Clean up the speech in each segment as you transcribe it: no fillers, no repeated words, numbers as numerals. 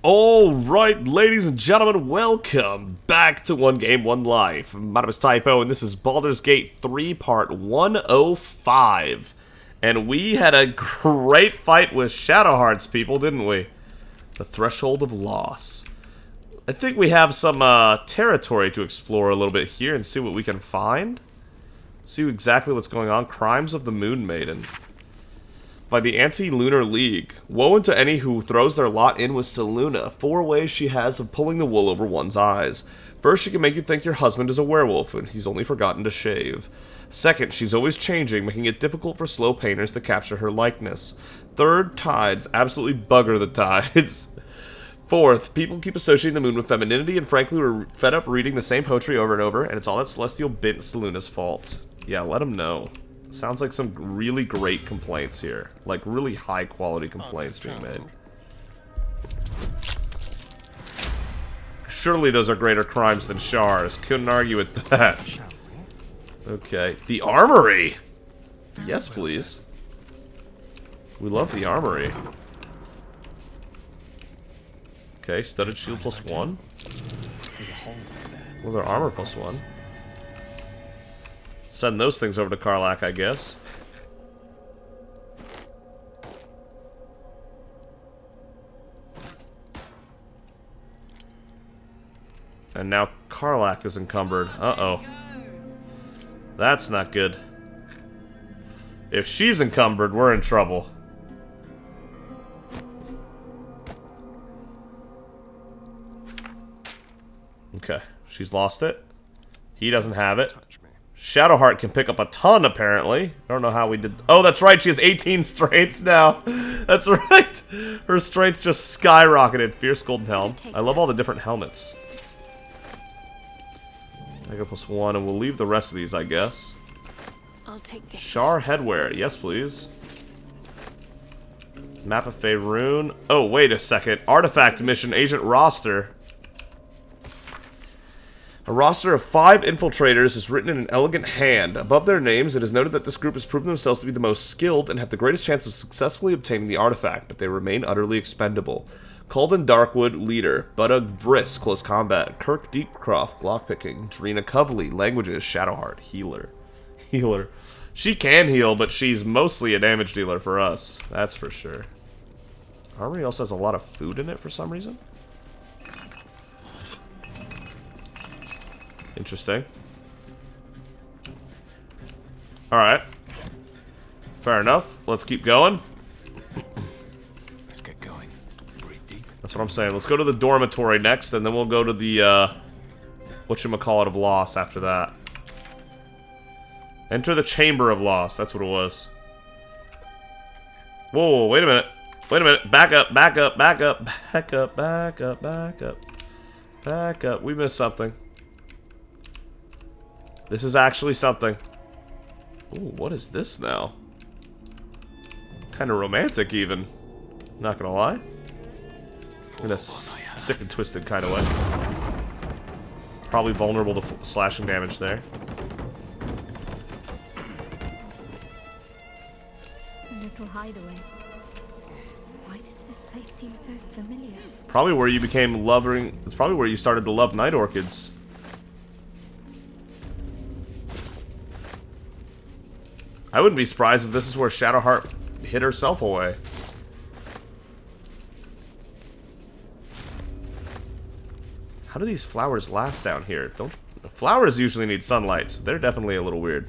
Alright, ladies and gentlemen, welcome back to 1Game1Life. My name is Typo, and this is Baldur's Gate 3 Part 105. And we had a great fight with Shadowheart's people, didn't we? The Threshold of Loss. I think we have some territory to explore a little bit here and see what we can find. See exactly what's going on. Crimes of the Moon Maiden. By the Anti-Lunar League. Woe unto any who throws their lot in with Selûne. 4 ways she has of pulling the wool over one's eyes. First, she can make you think your husband is a werewolf and he's only forgotten to shave. Second, she's always changing, making it difficult for slow painters to capture her likeness. Third, tides absolutely bugger the tides. Fourth, people keep associating the moon with femininity, and frankly we're fed up reading the same poetry over and over, and it's all that celestial bit Selûne's fault. Yeah, let him know. Sounds like some really great complaints here. Like, really high-quality complaints being made. Surely those are greater crimes than Shar's. Couldn't argue with that. Okay. The Armory! Yes, please. We love the Armory. Okay, studded shield +1. Well, their armor +1. Send those things over to Karlach, I guess. And now Karlach is encumbered. Uh-oh. That's not good. If she's encumbered, we're in trouble. Okay, she's lost it. He doesn't have it. Shadowheart can pick up a ton, apparently. I don't know how we did... Oh, that's right, she has 18 strength now. That's right. Her strength just skyrocketed. Fierce Golden Helm. I love all the different helmets. Dagger +1, and we'll leave the rest of these, I guess. I'll take this. Shar Headwear. Yes, please. Map of Faerun. Oh, wait a second. Artifact mission, Agent Roster. A roster of 5 infiltrators is written in an elegant hand. Above their names, it is noted that this group has proven themselves to be the most skilled and have the greatest chance of successfully obtaining the artifact, but they remain utterly expendable. Calden Darkwood, leader. Budug Brisk, close combat. Kirk Deepcroft, lockpicking. Drina Covely, languages. Shadowheart, healer. Healer. She can heal, but she's mostly a damage dealer for us. That's for sure. Armory also has a lot of food in it for some reason. Interesting. Alright. Fair enough. Let's keep going. Let's get going. Breathe deep. That's what I'm saying. Let's go to the dormitory next, and then we'll go to the, whatchamacallit of Loss after that. Enter the Chamber of Loss. That's what it was. Whoa, wait a minute. Wait a minute. Back up, back up, back up, back up, back up, back up. Back up. We missed something. This is actually something. Ooh, what is this now? Kind of romantic, even. Not gonna lie. In a sick and twisted kind of way. Probably vulnerable to slashing damage there. A little hideaway. Why does this place seem so familiar? Probably where you became loving. It's probably where you started to love night orchids. I wouldn't be surprised if this is where Shadowheart hid herself away. How do these flowers last down here? Flowers usually need sunlight, so they're definitely a little weird.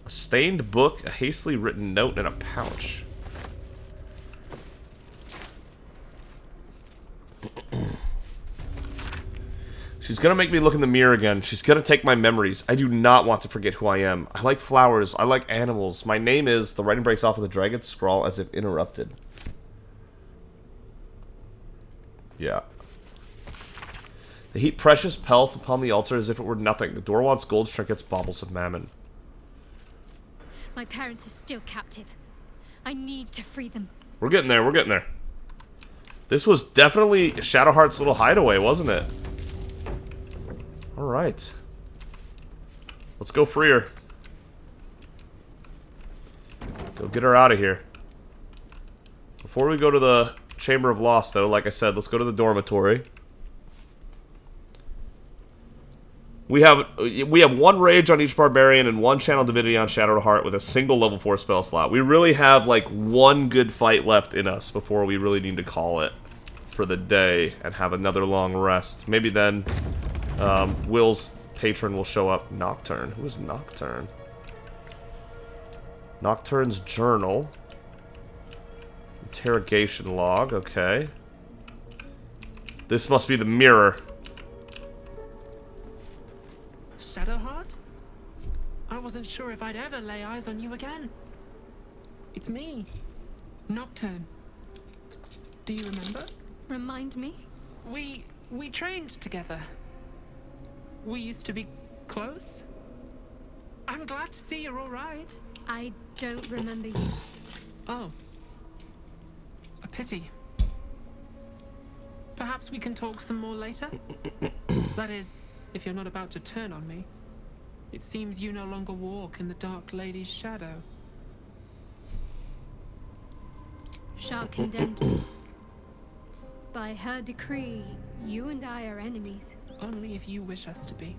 A stained book, a hastily written note, and a pouch. She's gonna make me look in the mirror again. She's gonna take my memories. I do not want to forget who I am. I like flowers. I like animals. My name is... The writing breaks off with a dragon's scrawl as if interrupted. Yeah. They heap precious pelf upon the altar as if it were nothing. The door wants gold trinkets, baubles of mammon. My parents are still captive. I need to free them. We're getting there. We're getting there. This was definitely Shadowheart's little hideaway, wasn't it? Alright. Let's go free her. Go get her out of here. Before we go to the Chamber of Loss, though. Like I said, let's go to the dormitory. We have 1 Rage on each Barbarian and 1 Channel Divinity on Shadowed Heart with a single level 4 spell slot. We really have, like, 1 good fight left in us before we really need to call it for the day and have another long rest. Maybe then Will's patron will show up. Nocturne. Who is Nocturne? Nocturne's journal. Interrogation log. Okay. This must be the mirror. Shadowheart? I wasn't sure if I'd ever lay eyes on you again. It's me, Nocturne. Do you remember? Remind me? We trained together. We used to be close. I'm glad to see you're all right. I don't remember you. Oh. A pity. Perhaps we can talk some more later? That is, if you're not about to turn on me. It seems you no longer walk in the Dark Lady's shadow. Shah condemned me. By her decree, you and I are enemies. Only if you wish us to be.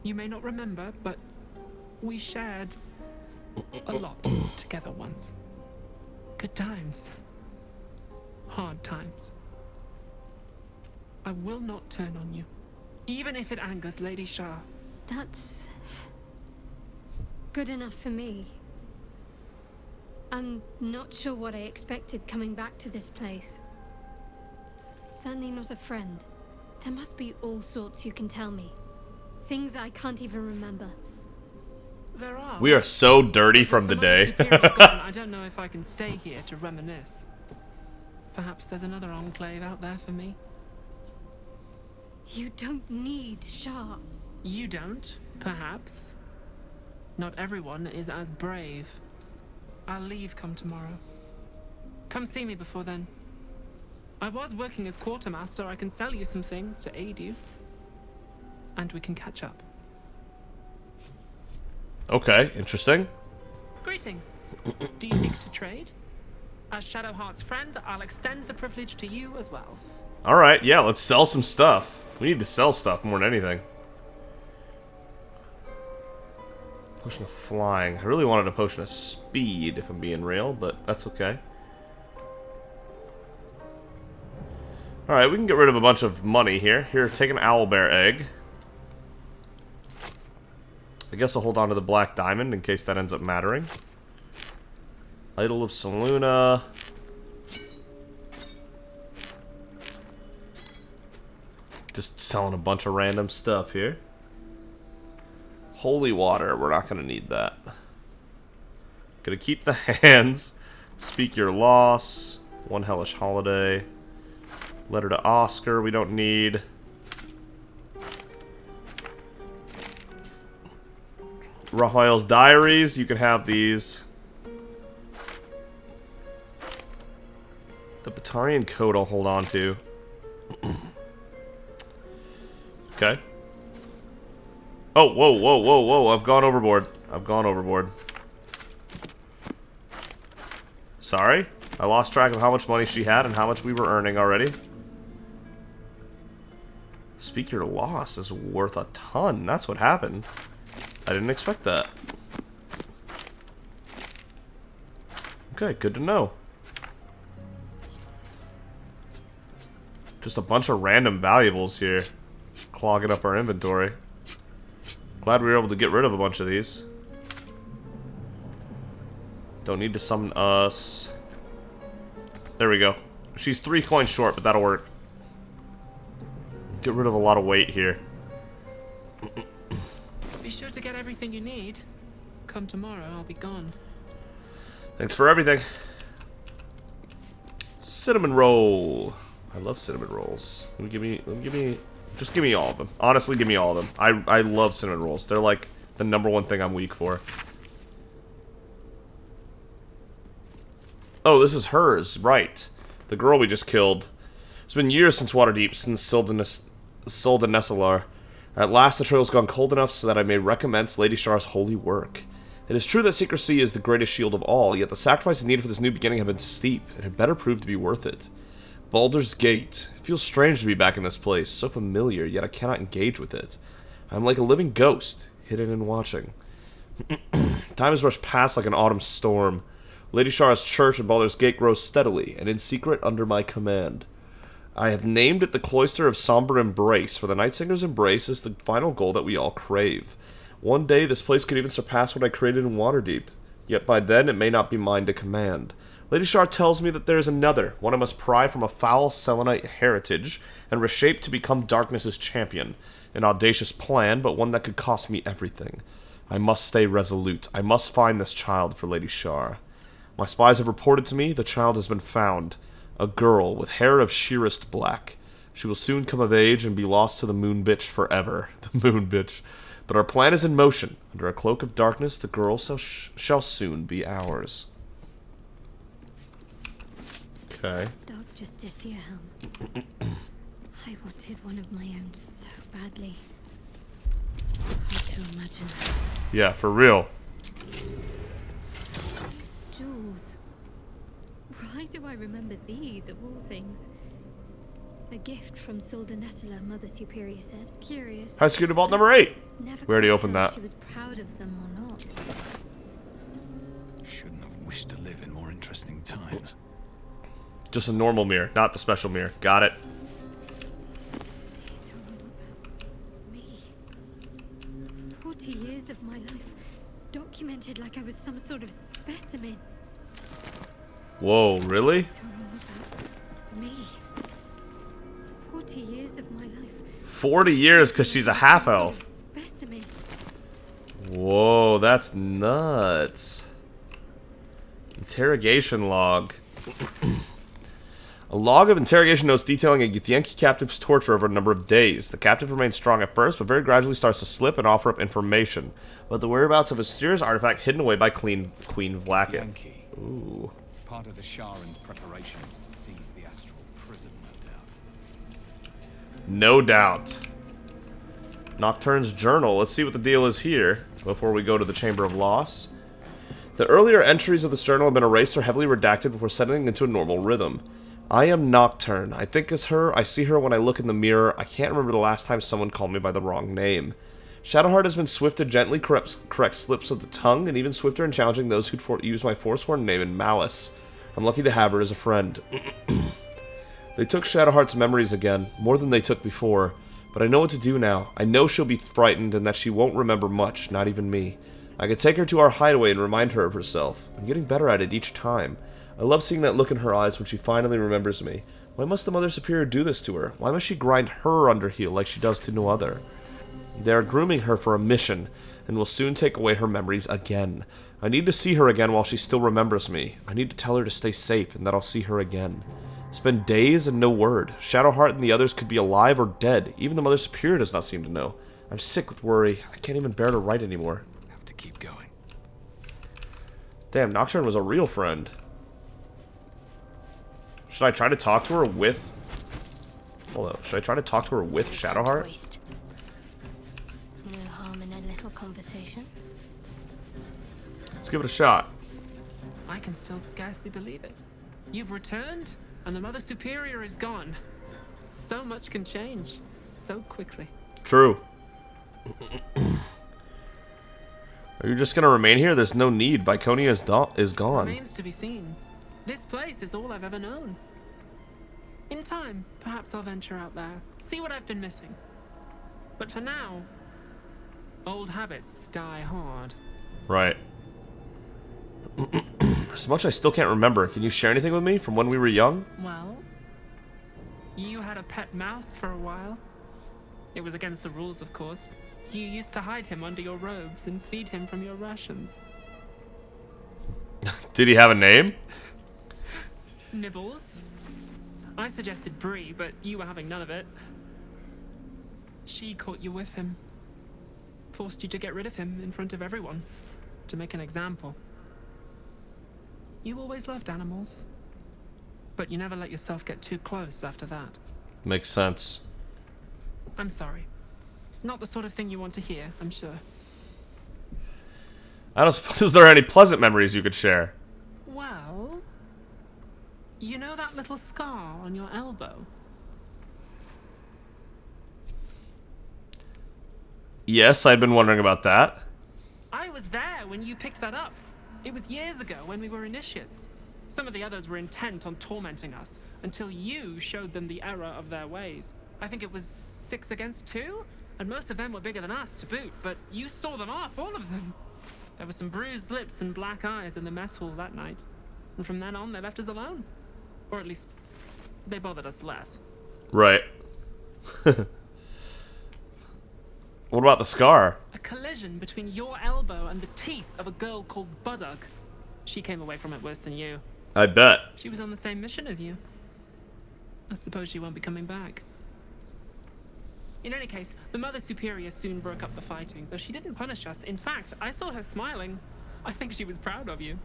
You may not remember, but we shared a lot together once. Good times. Hard times. I will not turn on you, even if it angers Lady Shah. That's good enough for me. I'm not sure what I expected coming back to this place. Certainly not a friend. There must be all sorts you can tell me. Things I can't even remember. There are. We are so dirty from the day. I don't know if I can stay here to reminisce. Perhaps there's another enclave out there for me. You don't need Shah. You don't, perhaps. Not everyone is as brave. I'll leave come tomorrow. Come see me before then. I was working as quartermaster. I can sell you some things to aid you. And we can catch up. Okay, interesting. Greetings. Do you seek to trade? As Shadowheart's friend, I'll extend the privilege to you as well. Alright, yeah, let's sell some stuff. We need to sell stuff more than anything. Potion of flying. I really wanted a potion of speed, if I'm being real, but that's okay. Alright, we can get rid of a bunch of money here. Here, take an owlbear egg. I guess I'll hold on to the black diamond in case that ends up mattering. Idol of Saluna. Just selling a bunch of random stuff here. Holy water, we're not gonna need that. Gonna keep the hands. Speak your loss. One hellish holiday. Letter to Oscar, we don't need. Raphael's diaries, you can have these. The Batarian Code I'll hold on to. Okay. Oh, whoa, whoa, whoa, whoa, I've gone overboard. I've gone overboard. Sorry. I lost track of how much money she had and how much we were earning already. Speak your loss is worth a ton. That's what happened. I didn't expect that. Okay, good to know. Just a bunch of random valuables here. Clogging up our inventory. Glad we were able to get rid of a bunch of these. Don't need to summon us. There we go. She's 3 coins short, but that'll work. Get rid of a lot of weight here. Be sure to get everything you need. Come tomorrow, I'll be gone. Thanks for everything. Cinnamon roll. I love cinnamon rolls. Just give me all of them. Honestly, give me all of them. I love cinnamon rolls. They're like the #1 thing I'm weak for. Oh, this is hers, right. The girl we just killed. It's been years since Waterdeep, since Sildanesselar. At last the trail's gone cold enough so that I may recommence Lady Shah's holy work. It is true that secrecy is the greatest shield of all, yet the sacrifices needed for this new beginning have been steep. It had better prove to be worth it. Baldur's Gate. It feels strange to be back in this place, so familiar, yet I cannot engage with it. I am like a living ghost, hidden and watching. Time has rushed past like an autumn storm. Lady Shara's church in Baldur's Gate grows steadily, and in secret under my command. I have named it the Cloister of Somber Embrace, for the Night Singer's embrace is the final goal that we all crave. One day, this place could even surpass what I created in Waterdeep. Yet by then, it may not be mine to command. Lady Shar tells me that there is another, one I must pry from a foul Selenite heritage, and reshape to become Darkness's champion. An audacious plan, but one that could cost me everything. I must stay resolute. I must find this child for Lady Shar. My spies have reported to me the child has been found. A girl with hair of sheerest black. She will soon come of age and be lost to the Moon Bitch forever. The Moon Bitch. But our plan is in motion. Under a cloak of darkness, the girl shall soon be ours. Okay. Dark Justicia helm. I wanted one of my own so badly. Hard to imagine. Yeah, for real. These jewels. Why do I remember these of all things? A gift from Solda Nessela, Mother Superior said. Curious. High Security Vault number 8. Never We already could opened tell that. if she was proud of them or not. Shouldn't have wished to live in more interesting times. Just a normal mirror, not the special mirror. Got it. These are all about me. 40 years of my life, documented like I was some sort of specimen. Whoa, really? These are all about me. 40 years of my life. 40 years because she's a half-elf. Specimen. Whoa, that's nuts. Interrogation log. A log of interrogation notes detailing a Githyanki captive's torture over a number of days. The captive remains strong at first, but very gradually starts to slip and offer up information about the whereabouts of a mysterious artifact hidden away by Queen Vlakin. Yankee. Ooh. Part of the Sharan's preparations to seize the astral prison, No no doubt. doubt. Nocturne's journal. Let's see what the deal is here before we go to the Chamber of Loss. The earlier entries of this journal have been erased or heavily redacted before settling into a normal rhythm. I am Nocturne. I think it's her. I see her when I look in the mirror. I can't remember the last time someone called me by the wrong name. Shadowheart has been swift to gently correct slips of the tongue, and even swifter in challenging those who'd use my forsworn name in malice. I'm lucky to have her as a friend. They took Shadowheart's memories again, more than they took before. But I know what to do now. I know she'll be frightened and that she won't remember much, not even me. I could take her to our hideaway and remind her of herself. I'm getting better at it each time. I love seeing that look in her eyes when she finally remembers me. Why must the Mother Superior do this to her? Why must she grind her under heel like she does to no other? They are grooming her for a mission, and will soon take away her memories again. I need to see her again while she still remembers me. I need to tell her to stay safe, and that I'll see her again. It's been days and no word. Shadowheart and the others could be alive or dead. Even the Mother Superior does not seem to know. I'm sick with worry. I can't even bear to write anymore. Have to keep going. Damn, Nocturne was a real friend. Should I try to talk to her with... Hold up. Should I try to talk to her with Shadowheart? No harm in a little conversation. Let's give it a shot. I can still scarcely believe it. You've returned, and the Mother Superior is gone. So much can change, so quickly. True. Are you just gonna remain here? There's no need. Viconia is gone. Remains to be seen. This place is all I've ever known. In time, perhaps I'll venture out there, see what I've been missing. But for now, old habits die hard. Right. So much I still can't remember. Can you share anything with me from when we were young? Well, you had a pet mouse for a while. It was against the rules, of course. You used to hide him under your robes and feed him from your rations. Did he have a name? Nibbles. I suggested Bree, but you were having none of it. She caught you with him. Forced you to get rid of him in front of everyone. To make an example. You always loved animals. But you never let yourself get too close after that. Makes sense. I'm sorry. Not the sort of thing you want to hear, I'm sure. I don't suppose there are any pleasant memories you could share. Well, you know that little scar on your elbow? Yes, I'd been wondering about that. I was there when you picked that up. It was years ago when we were initiates. Some of the others were intent on tormenting us until you showed them the error of their ways. I think it was 6 against 2, and most of them were bigger than us to boot, but you saw them off, all of them. There were some bruised lips and black eyes in the mess hall that night, and from then on they left us alone. Or at least, they bothered us less. Right. What about the scar? A collision between your elbow and the teeth of a girl called Budug. She came away from it worse than you. I bet. She was on the same mission as you. I suppose she won't be coming back. In any case, the Mother Superior soon broke up the fighting, though she didn't punish us. In fact, I saw her smiling. I think she was proud of you.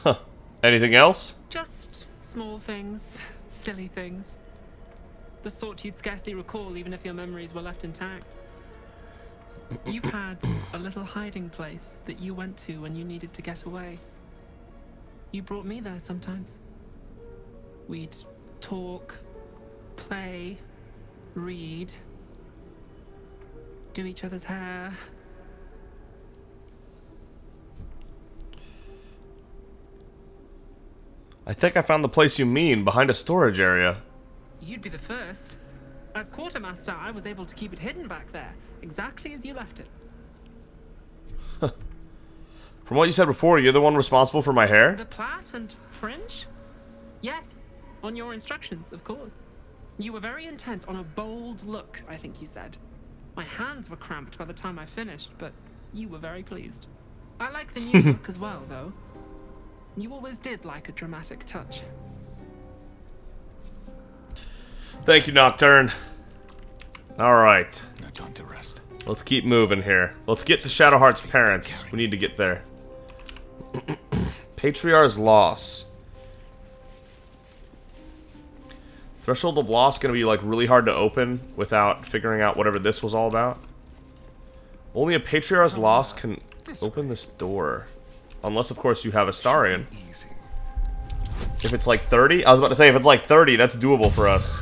Huh. Anything else? Just small things, silly things. The sort you'd scarcely recall even if your memories were left intact. You had a little hiding place that you went to when you needed to get away. You brought me there sometimes. We'd talk, play, read, do each other's hair. I think I found the place you mean, behind a storage area. You'd be the first. As quartermaster, I was able to keep it hidden back there, exactly as you left it. From what you said before, you're the one responsible for my hair? The plait and fringe? Yes, on your instructions, of course. You were very intent on a bold look, I think you said. My hands were cramped by the time I finished, but you were very pleased. I like the new look as well, though. You always did like a dramatic touch. Thank you, Nocturne. Alright. No time to rest. Let's keep moving here. Let's get to Shadowheart's parents. We need to get there. Patriarch's Loss. Threshold of Loss gonna be like really hard to open without figuring out whatever this was all about. Only a Patriarch's Loss can open this door. Unless, of course, you have Astarion. Easy. If it's like 30? I was about to say, if it's like 30, that's doable for us.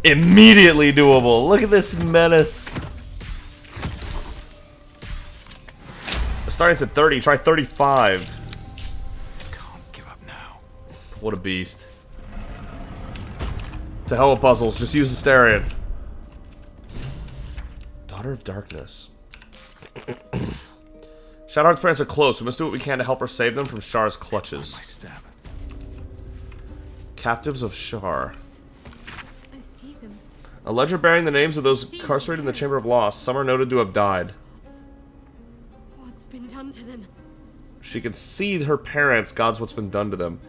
Immediately doable. Look at this menace. Astarion said 30. Try 35. Can't give up now. What a beast. To hell with puzzles. Just use Astarion. Daughter of Darkness. Shadowheart's parents are close. We must do what we can to help her save them from Shar's clutches. My stab. Captives of Shar. I see them. A ledger bearing the names of those incarcerated in the Chamber of Loss. Some are noted to have died. What's been done to them? She can see her parents. God's what's been done to them.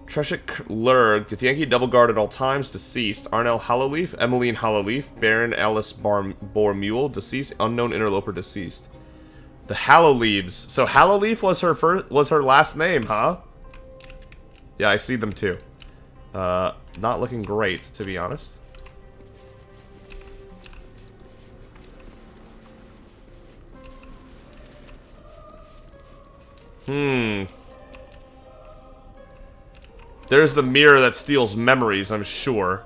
Treshik Lurg, Githyanki Double Guard at all times, deceased. Arnell Hallowleaf, Emmeline Hallowleaf, Baron Alice Bormule, deceased. Unknown interloper, deceased. The Hallowleaves. So Hallowleaf was her last name, huh? Yeah, I see them too. Not looking great, to be honest. There's the mirror that steals memories, I'm sure.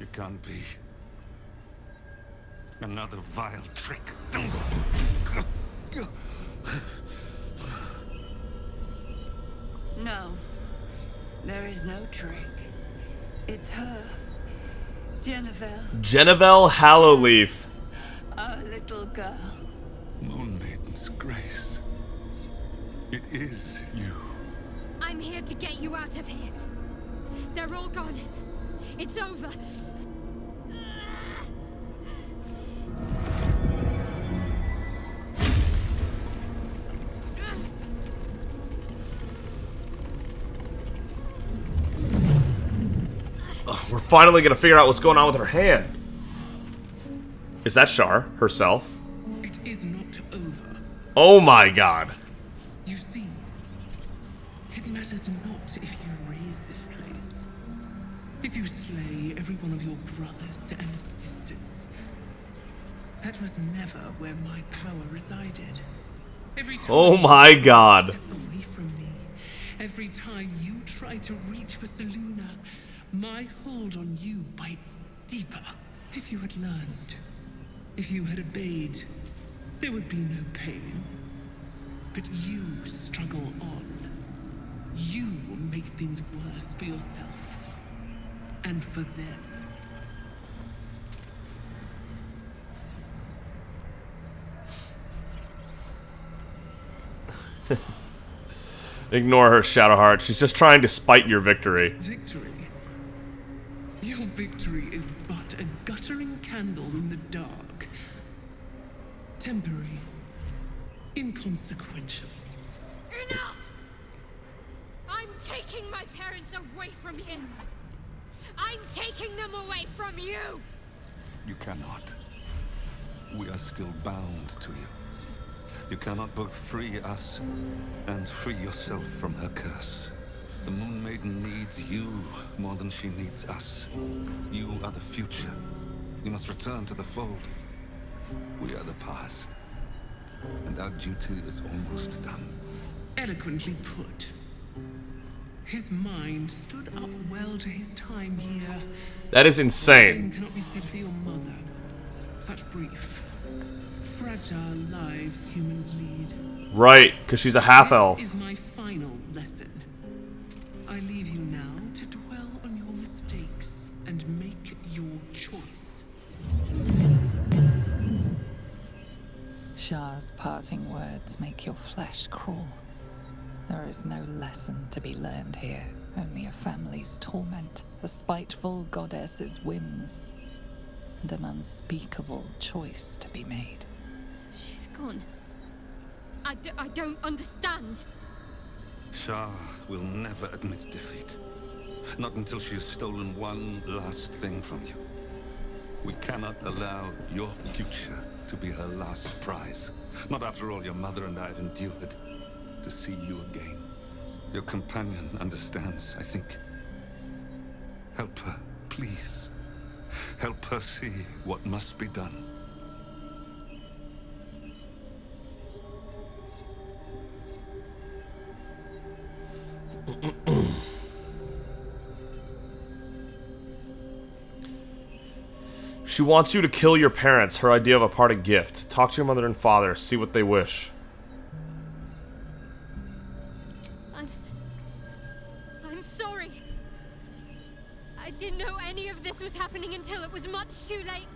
It can't be. Another vile trick. No. There is no trick. It's her. Jenevelle, Jenevelle Hallowleaf. our little girl. Moon Maiden's grace. It is you. I'm here to get you out of here. They're all gone. It's over. We're finally gonna figure out what's going on with her hand. Is that Shar herself? It is not over. Oh my god. You see, you slay every one of your brothers and sisters. That was never where my power resided. Every time Oh my you God. step away from me, every time you try to reach for Seluna, my hold on you bites deeper. If you had learned, if you had obeyed, there would be no pain. But you struggle on. You will make things worse for yourself. And for them. Ignore her, Shadowheart. She's just trying to spite your victory. Victory? Your victory is but a guttering candle in the dark. Temporary. Inconsequential. Enough! I'm taking my parents away from here. I'm taking them away from you! You cannot. We are still bound to you. You cannot both free us and free yourself from her curse. The Moon Maiden needs you more than she needs us. You are the future. You must return to the fold. We are the past. And our duty is almost done. Eloquently put. His mind stood up well to his time here. That is Same insane. cannot be said for your mother. Such brief, fragile lives humans lead. Right, because she's a half-elf. This is my final lesson. I leave you now to dwell on your mistakes and make your choice. Shah's parting words make your flesh crawl. There is no lesson to be learned here, only a family's torment, a spiteful goddess's whims, and an unspeakable choice to be made. She's gone. I don't understand. Shah will never admit defeat. Not until she has stolen one last thing from you. We cannot allow your future to be her last prize. Not after all your mother and I have endured. To see you again. Your companion understands, I think. Help her, please. Help her see what must be done. She wants you to kill your parents, her idea of a parting gift. Talk to your mother and father, see what they wish. I'm sorry. I didn't know any of this was happening until it was much too late.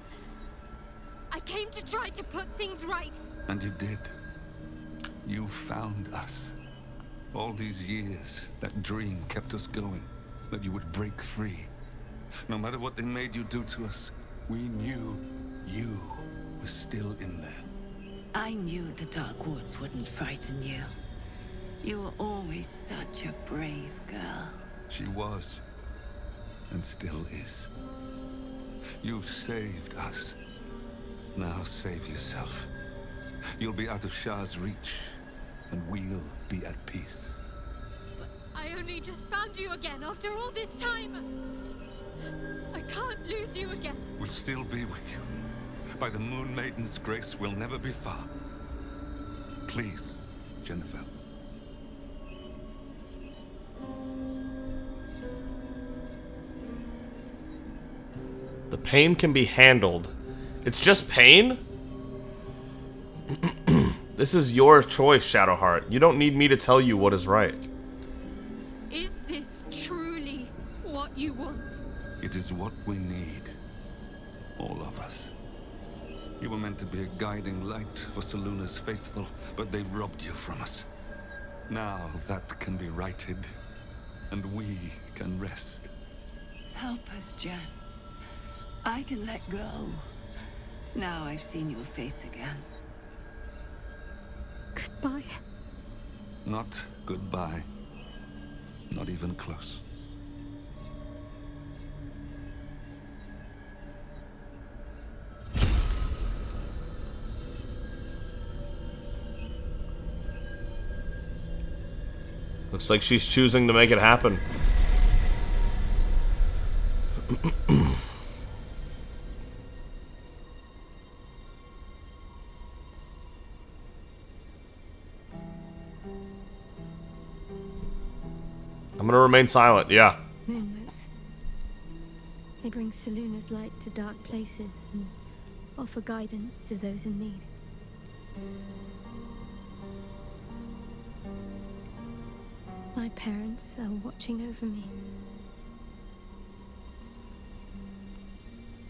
I came to try to put things right. And you did. You found us. All these years, that dream kept us going. That you would break free. No matter what they made you do to us, we knew you were still in there. I knew the Dark Woods wouldn't frighten you. You were always such a brave girl. She was. And still is. You've saved us. Now save yourself. You'll be out of Shah's reach. And we'll be at peace. I only just found you again after all this time. I can't lose you again. We'll still be with you. By the Moon Maiden's grace, we'll never be far. Please, Jenevelle. The pain can be handled. It's just pain? This is your choice, Shadowheart. You don't need me to tell you what is right. Is this truly what you want? It is what we need. All of us. You were meant to be a guiding light for Seluna's faithful, but they robbed you from us. Now that can be righted, and we can rest. Help us, Jen. I can let go. Now I've seen your face again. Goodbye. Not goodbye. Not even close. Looks like she's choosing to make it happen. I'm gonna remain silent, yeah. Moonmotes. They bring Selûne's light to dark places and offer guidance to those in need. My parents are watching over me.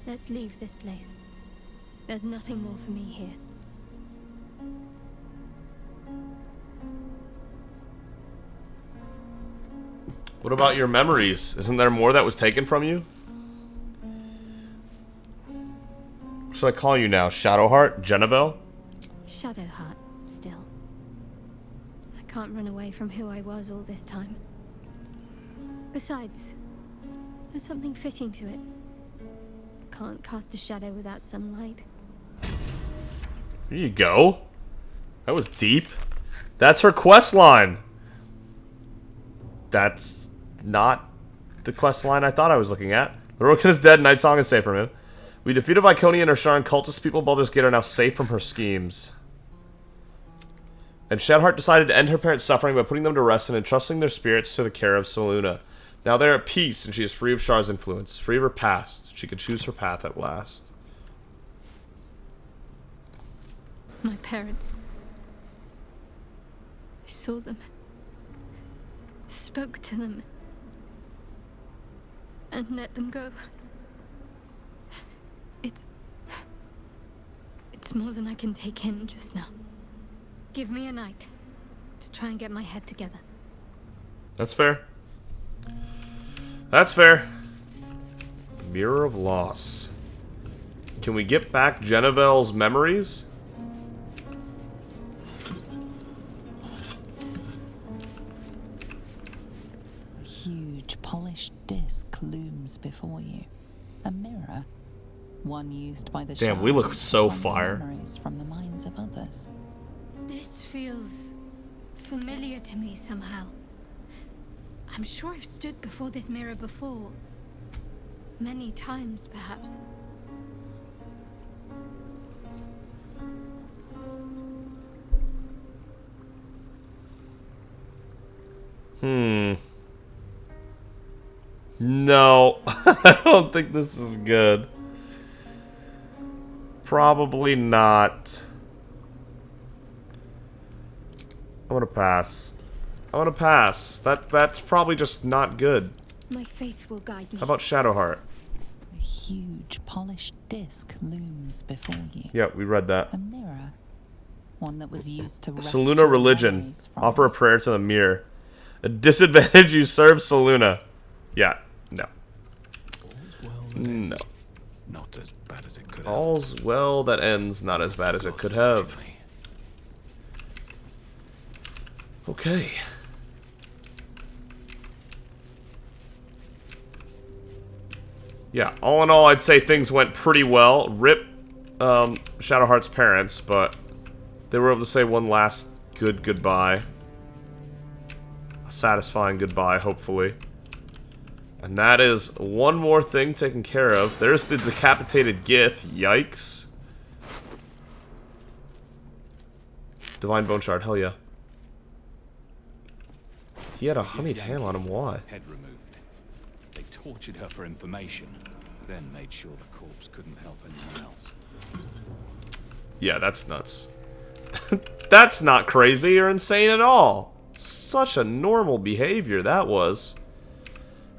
Let's leave this place. There's nothing more for me here. What about your memories? Isn't there more that was taken from you? What should I call you now? Shadowheart? Jenevelle? Shadowheart, still. I can't run away from who I was all this time. Besides, there's something fitting to it. Can't cast a shadow without sunlight. There you go. That was deep. That's her quest line. That's not the quest line I thought I was looking at. The Roken is dead, Night Song is safe from him. We defeated Viconia and her Sharan cultist people. Baldur's Gate are now safe from her schemes. And Shadowheart decided to end her parents' suffering by putting them to rest and entrusting their spirits to the care of Selûne. Now they're at peace, and she is free of Shar's influence, free of her past. She can choose her path at last. My parents. I saw them. Spoke to them. And let them go. It's more than I can take in just now. Give me a night to try and get my head together. That's fair. That's fair. Mirror of Loss. Can we get back Jenevelle's memories? A huge polished disc looms before you. A mirror. One used by the Damn, we look Shard so to find fire. memories from the minds of others. This feels familiar to me somehow. I'm sure I've stood before this mirror before. Many times, perhaps. No, I don't think this is good. Probably not. I'm gonna pass. I'm gonna pass. That's probably just not good. My faith will guide me. How about Shadowheart? A huge polished disc looms before you. Yeah, we read that. A mirror. One that was used to rest Selûne your religion. memories from. Offer a prayer to the mirror. A disadvantage, you serve Selûne. Yeah, no. No. Not as bad as it could have. All's well that ends not as bad as it could have. Okay. Yeah, all in all, I'd say things went pretty well. Rip Shadowheart's parents, but they were able to say one last good goodbye. A satisfying goodbye, hopefully. And that is one more thing taken care of. There's the decapitated Gith. Yikes. Divine Bone Shard, hell yeah. He had a honeyed ham on him, why? Head removed. They tortured her for information, then made sure the corpse couldn't help anyone else. Yeah, that's nuts. That's not crazy or insane at all. Such a normal behavior that was.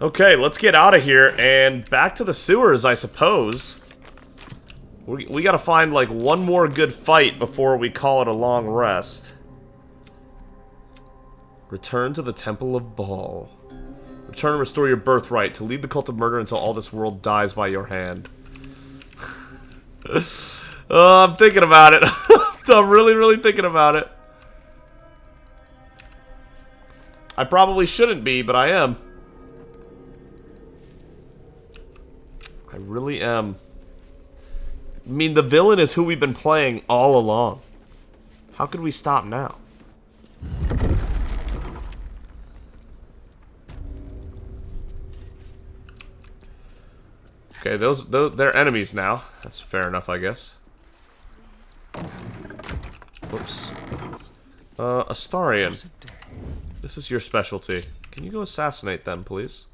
Okay, let's get out of here and back to the sewers, I suppose. We gotta find, like, one more good fight before we call it a long rest. Return to the Temple of Baal. Return and restore your birthright to lead the cult of murder until all this world dies by your hand. I'm thinking about it. I'm really thinking about it. I probably shouldn't be, but I am. I really am. I mean, the villain is who we've been playing all along. How could we stop now? Okay, they're enemies now. That's fair enough, I guess. Whoops. Astarion. This is your specialty. Can you go assassinate them, please?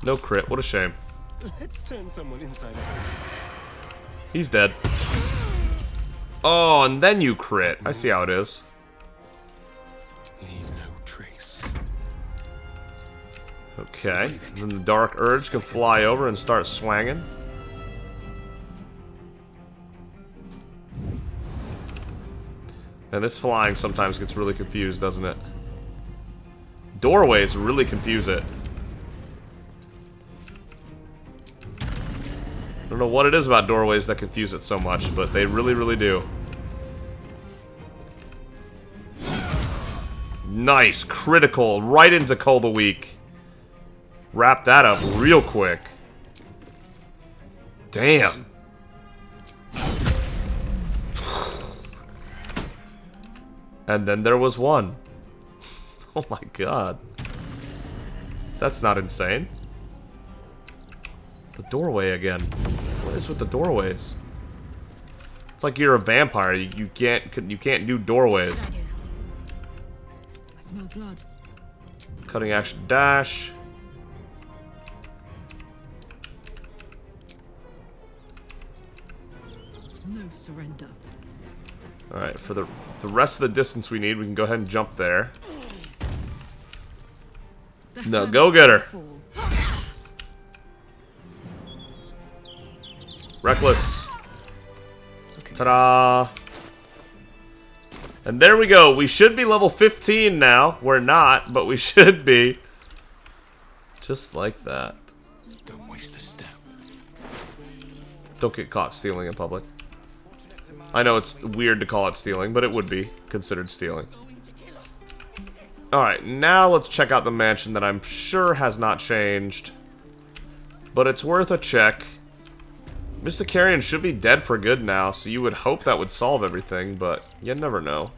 No crit. What a shame. Let's turn someone inside out. He's dead. Oh, and then you crit. I see how it is. Leave no trace. Okay. Then the Dark Urge can fly over and start swanging. And this flying sometimes gets really confused, doesn't it? Doorways really confuse it. I don't know what it is about doorways that confuse it so much, but they really, really do. Nice. Critical. Right into Call the Weak. Wrap that up real quick. Damn. And then there was one. Oh my god. That's not insane. The doorway again. What is with the doorways? It's like you're a vampire. You can't do doorways. I smell blood. Cutting action dash. No surrender. All right, for the rest of the distance we need, we can go ahead and jump there. No, go get her. Reckless. Ta-da! And there we go. We should be level 15 now. We're not, but we should be. Just like that. Don't waste a step. Don't get caught stealing in public. I know it's weird to call it stealing, but it would be considered stealing. Alright, now let's check out the mansion that I'm sure has not changed. But it's worth a check. Mr. Carrion should be dead for good now, so you would hope that would solve everything, but you never know.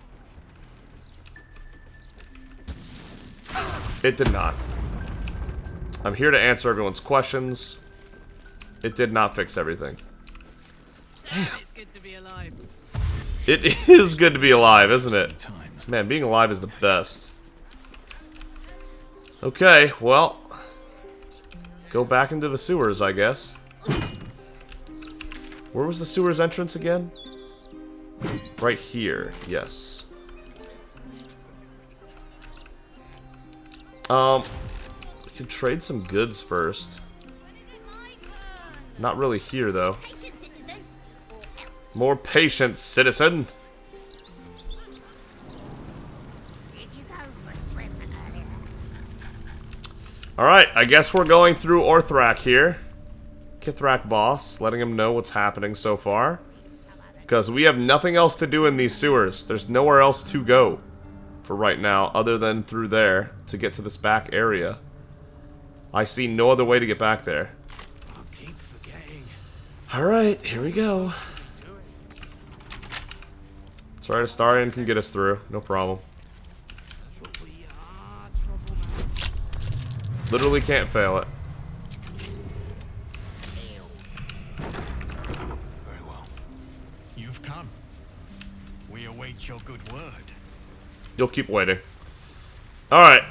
It did not. I'm here to answer everyone's questions. It did not fix everything. It's good to be alive. It is good to be alive, isn't it? Man, being alive is the best. Okay, well, go back into the sewers, I guess. Where was the sewers entrance again? Right here, yes. We can trade some goods first. Not really here, though. More patience, citizen. Alright, I guess we're going through Orthrak here. Kithrak boss, letting him know what's happening so far. Because we have nothing else to do in these sewers. There's nowhere else to go for right now, other than through there to get to this back area. I see no other way to get back there. Alright, here we go. It's alright, Astarion can get us through. No problem. Literally can't fail it. Very well. You've come. We await your good word. You'll keep waiting. Alright.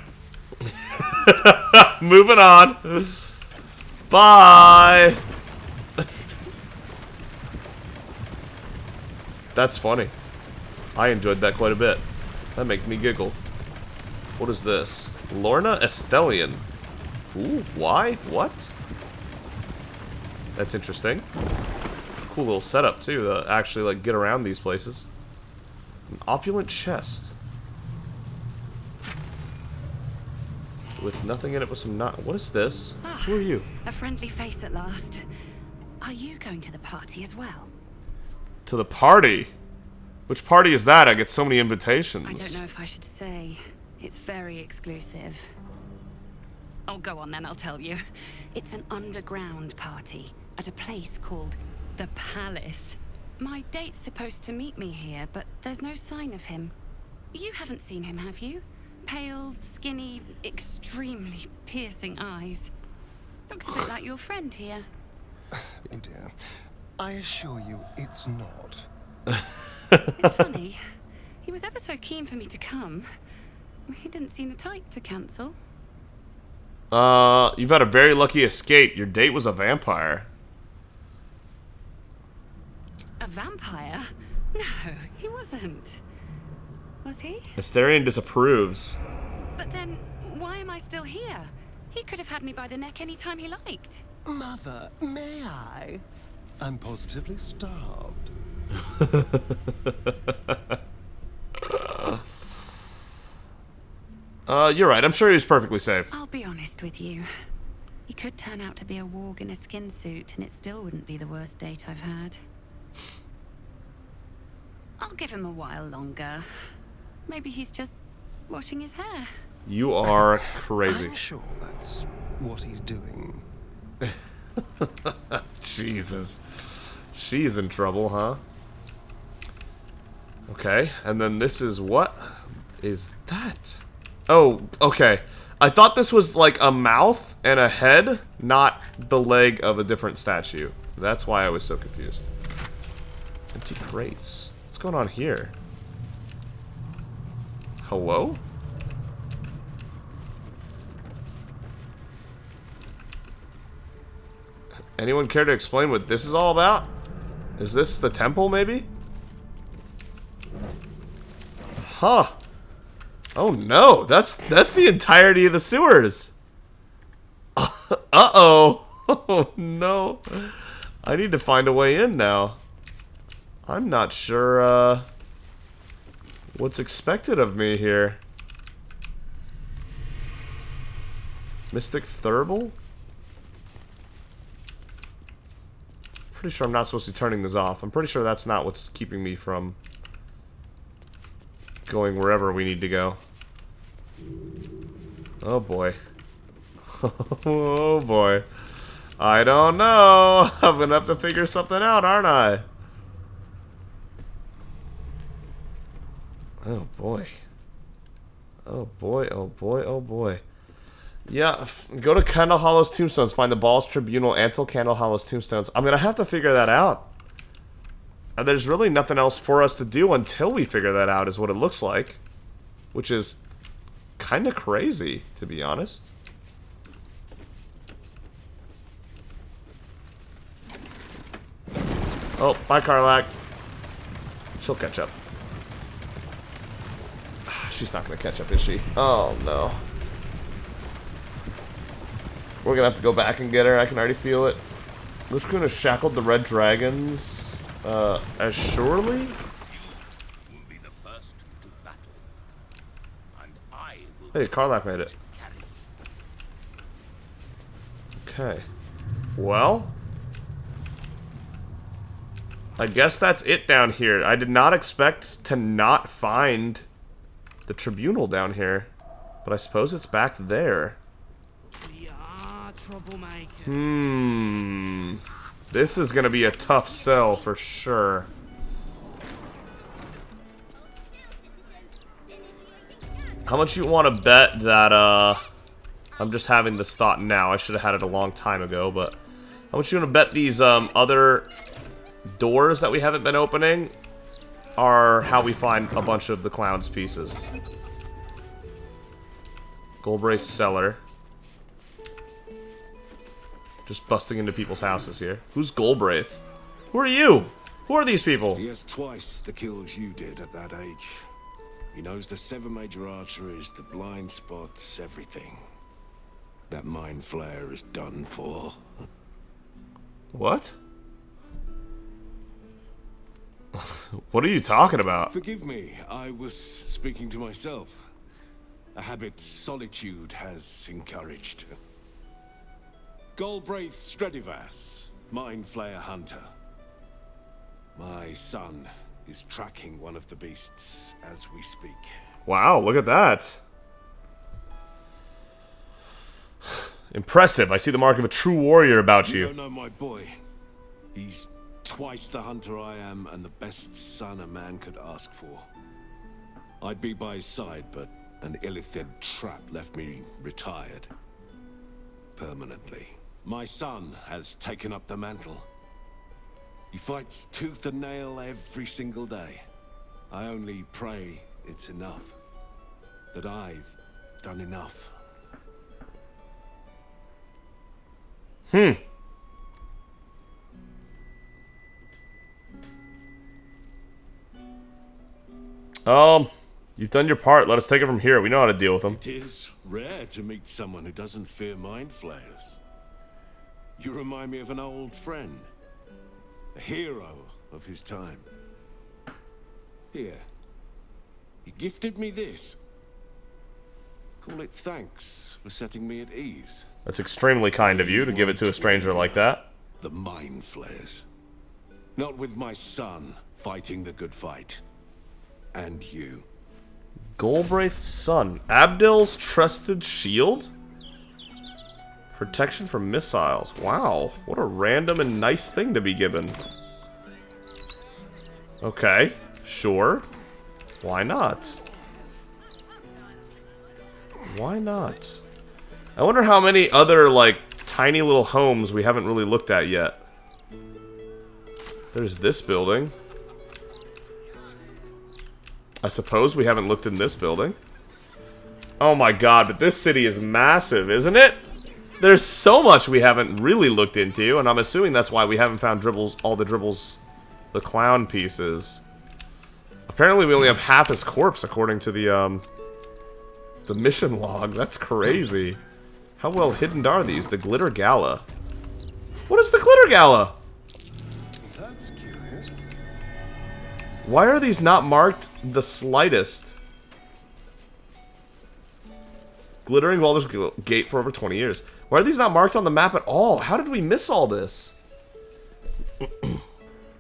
Moving on. Bye. That's funny. I enjoyed that quite a bit. That makes me giggle. What is this? Lorna Estelian. Ooh, why? What? That's interesting. Cool little setup too, to actually like get around these places. An opulent chest. With nothing in it but some not. What is this? Who are you? A friendly face at last. Are you going to the party as well? To the party? Which party is that? I get so many invitations. I don't know if I should say. It's very exclusive. Oh, go on then, I'll tell you. It's an underground party at a place called the Palace. My date's supposed to meet me here, but there's no sign of him. You haven't seen him, have you? Pale, skinny, extremely piercing eyes. Looks a bit like your friend here. Oh dear. I assure you, it's not. It's funny. He was ever so keen for me to come. He didn't seem the type to cancel. You've had a very lucky escape. Your date was a vampire. A vampire? No, he wasn't. Was he? Mysterian disapproves. But then, why am I still here? He could have had me by the neck any time he liked. Mother, may I? I'm positively starved. You're right. I'm sure he was perfectly safe. I'll be honest with you. He could turn out to be a warg in a skin suit, and it still wouldn't be the worst date I've had. I'll give him a while longer. Maybe he's just washing his hair. You are crazy. I'm sure that's what he's doing. Jesus. She's in trouble, huh? Okay, and then this is what is that? Oh, okay. I thought this was like a mouth and a head, not the leg of a different statue. That's why I was so confused. Empty crates. What's going on here? Hello? Anyone care to explain what this is all about? Is this the temple, maybe? Huh. Oh no, that's the entirety of the sewers. Uh-oh. Oh no. I need to find a way in now. I'm not sure what's expected of me here. Mystic Thurible? Pretty sure I'm not supposed to be turning this off. I'm pretty sure that's not what's keeping me from going wherever we need to go. Oh boy. Oh boy. I don't know. I'm gonna have to figure something out, aren't I? Oh boy. Oh boy, oh boy, oh boy. Yeah, go to Candle Hollow's tombstones. Find the Balls Tribunal Antil Candle Hollow's tombstones. I'm gonna have to figure that out. There's really nothing else for us to do until we figure that out, is what it looks like. Which is kind of crazy, to be honest. Oh, bye, Karlak. She'll catch up. She's not gonna catch up, is she? Oh, no. We're gonna have to go back and get her. I can already feel it. Who's gonna shackle the red dragons? As surely? You will be the first to battle, and I will. Hey, Karlak made it. Okay. Well, I guess that's it down here. I did not expect to not find the tribunal down here, but I suppose it's back there. This is gonna be a tough sell for sure. How much you want to bet that, I'm just having this thought now. I should have had it a long time ago, but how much you want to bet these, other doors that we haven't been opening are how we find a bunch of the clown's pieces? Goldbrace cellar. Just busting into people's houses here. Who's Goldbraith? Who are you? Who are these people? He has twice the kills you did at that age. He knows the 7 major arteries, the blind spots, everything. That mind flare is done for. What? What are you talking about? Forgive me, I was speaking to myself. A habit solitude has encouraged. Galbraith Stredivas, Mind Flayer Hunter. My son is tracking one of the beasts as we speak. Wow, look at that. Impressive. I see the mark of a true warrior about You you. don't know my boy. He's twice the hunter I am and the best son a man could ask for. I'd be by his side, but an Illithid trap left me retired. Permanently. My son has taken up the mantle. He fights tooth and nail every single day. I only pray it's enough. That I've done enough. You've done your part. Let us take it from here. We know how to deal with them. It is rare to meet someone who doesn't fear mind flayers. You remind me of an old friend. A hero of his time. Here. He gifted me this. Call it thanks for setting me at ease. That's extremely kind of you to give it to a stranger like that. The mind flayers. Not with my son fighting the good fight. And you. Golbraith's son. Abdil's trusted shield? Protection from missiles. Wow. What a random and nice thing to be given. Okay. Sure. Why not? Why not? I wonder how many other, like, tiny little homes we haven't really looked at yet. There's this building. I suppose we haven't looked in this building. Oh my god, but this city is massive, isn't it? There's so much we haven't really looked into, and I'm assuming that's why we haven't found all the Dribbles, the clown pieces. Apparently we only have half his corpse, according to the mission log. That's crazy. How well hidden are these? The Glitter Gala. What is the Glitter Gala? That's curious. Why are these not marked the slightest? Glittering Baldur's Gate for over 20 years. Why are these not marked on the map at all? How did we miss all this?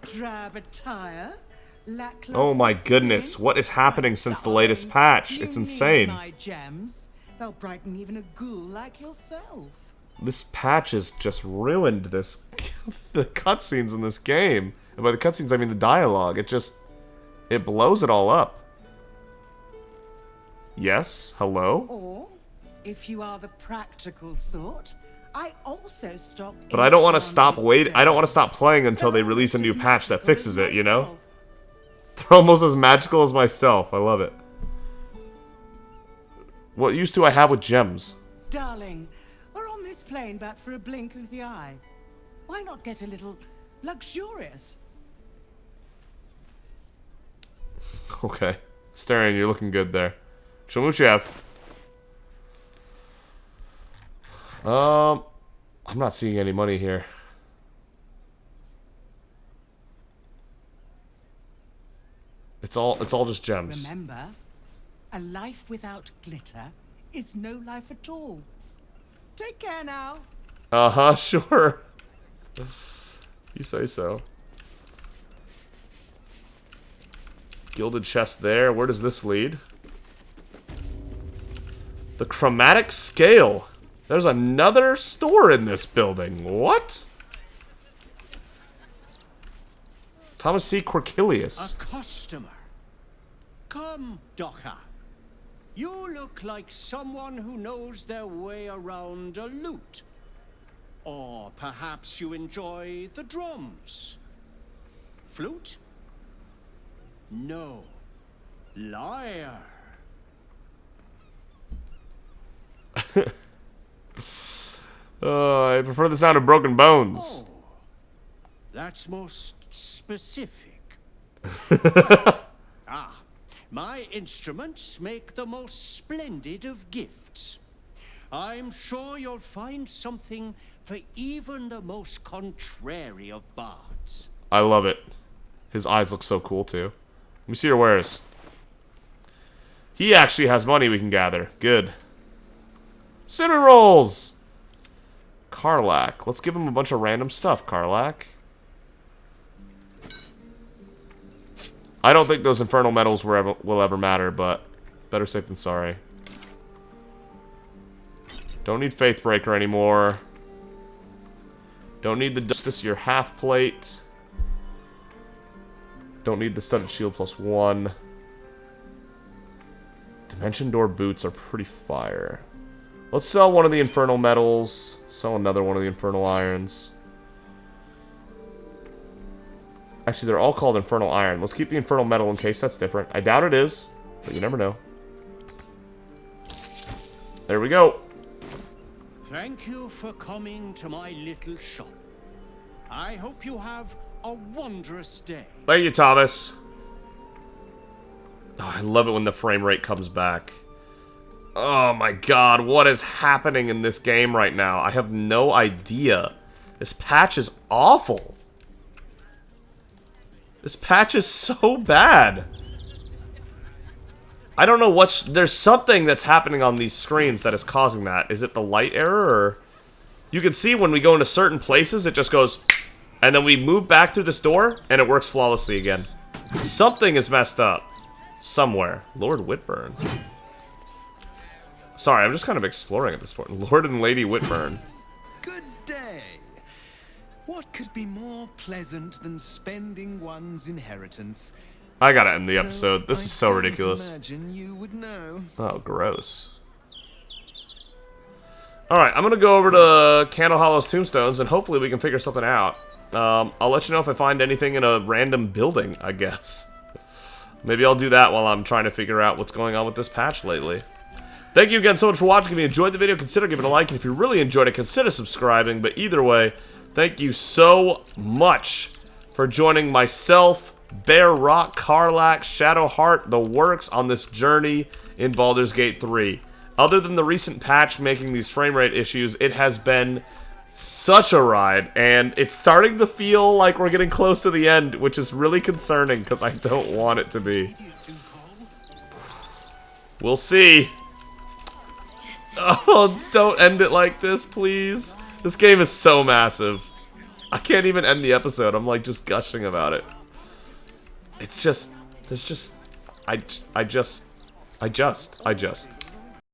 Drab attire, Oh my goodness, what is happening since the latest patch? It's insane. My gems. They'll brighten even a ghoul like yourself. This patch has just ruined this the cutscenes in this game. And by the cutscenes I mean the dialogue. It blows it all up. Yes, hello? Or, if you are the practical sort, I also stock. But I don't want to stop I don't want to stop playing until they release a new patch that fixes it, you know? They're almost as magical as myself. I love it. What use do I have with gems? Darling, we're on this plane but for a blink of the eye. Why not get a little luxurious? Okay. Staring, you're looking good there. Show me what you have. I'm not seeing any money here. It's all just gems. Remember, a life without glitter is no life at all. Take care now. Uh-huh, sure. You say so. Gilded chest there. Where does this lead? The chromatic scale. There's another store in this building. What? Thomas C. Corkilius. A customer. Come, Docker. You look like someone who knows their way around a lute. Or perhaps you enjoy the drums. Flute? No. Liar. I prefer the sound of broken bones. Oh, that's most specific. Ah, my instruments make the most splendid of gifts. I'm sure you'll find something for even the most contrary of bards. I love it. His eyes look so cool, too. Let me see your wares. He actually has money we can gather. Good. Cinnamon rolls! Karlach. Let's give him a bunch of random stuff, Karlach. I don't think those infernal metals will ever matter, but better safe than sorry. Don't need Faithbreaker anymore. Don't need the Justice, your half plate. Don't need the studded shield +1. Dimension door boots are pretty fire. Let's sell one of the infernal metals. Sell another one of the infernal irons. Actually, they're all called infernal iron. Let's keep the infernal metal in case that's different. I doubt it is, but you never know. There we go. Thank you for coming to my little shop. I hope you have a wondrous day. Thank you, Thomas. Oh, I love it when the frame rate comes back. Oh my god, what is happening in this game right now? I have no idea. This patch is awful. This patch is so bad. I don't know what's... There's something that's happening on these screens that is causing that. Is it the light error, or... You can see when we go into certain places, it just goes... And then we move back through this door, and it works flawlessly again. Something is messed up. Somewhere. Lord Whitburn. Sorry, I'm just kind of exploring at this point. Lord and Lady Whitburn. Good day. What could be more pleasant than spending one's inheritance? I gotta end the episode. This is so ridiculous. Imagine you would know. Oh, gross. Alright, I'm gonna go over to Candle Hollow's tombstones, and hopefully we can figure something out. I'll let you know if I find anything in a random building, I guess. Maybe I'll do that while I'm trying to figure out what's going on with this patch lately. Thank you again so much for watching. If you enjoyed the video, consider giving it a like. And if you really enjoyed it, consider subscribing. But either way, thank you so much for joining myself, Bear Rock, Karlach, Shadowheart, the works on this journey in Baldur's Gate 3. Other than the recent patch making these frame rate issues, it has been such a ride, and it's starting to feel like we're getting close to the end, which is really concerning because I don't want it to be. We'll see. Oh, don't end it like this, please. This game is so massive. I can't even end the episode. I'm like just gushing about it. It's just, there's just, I just.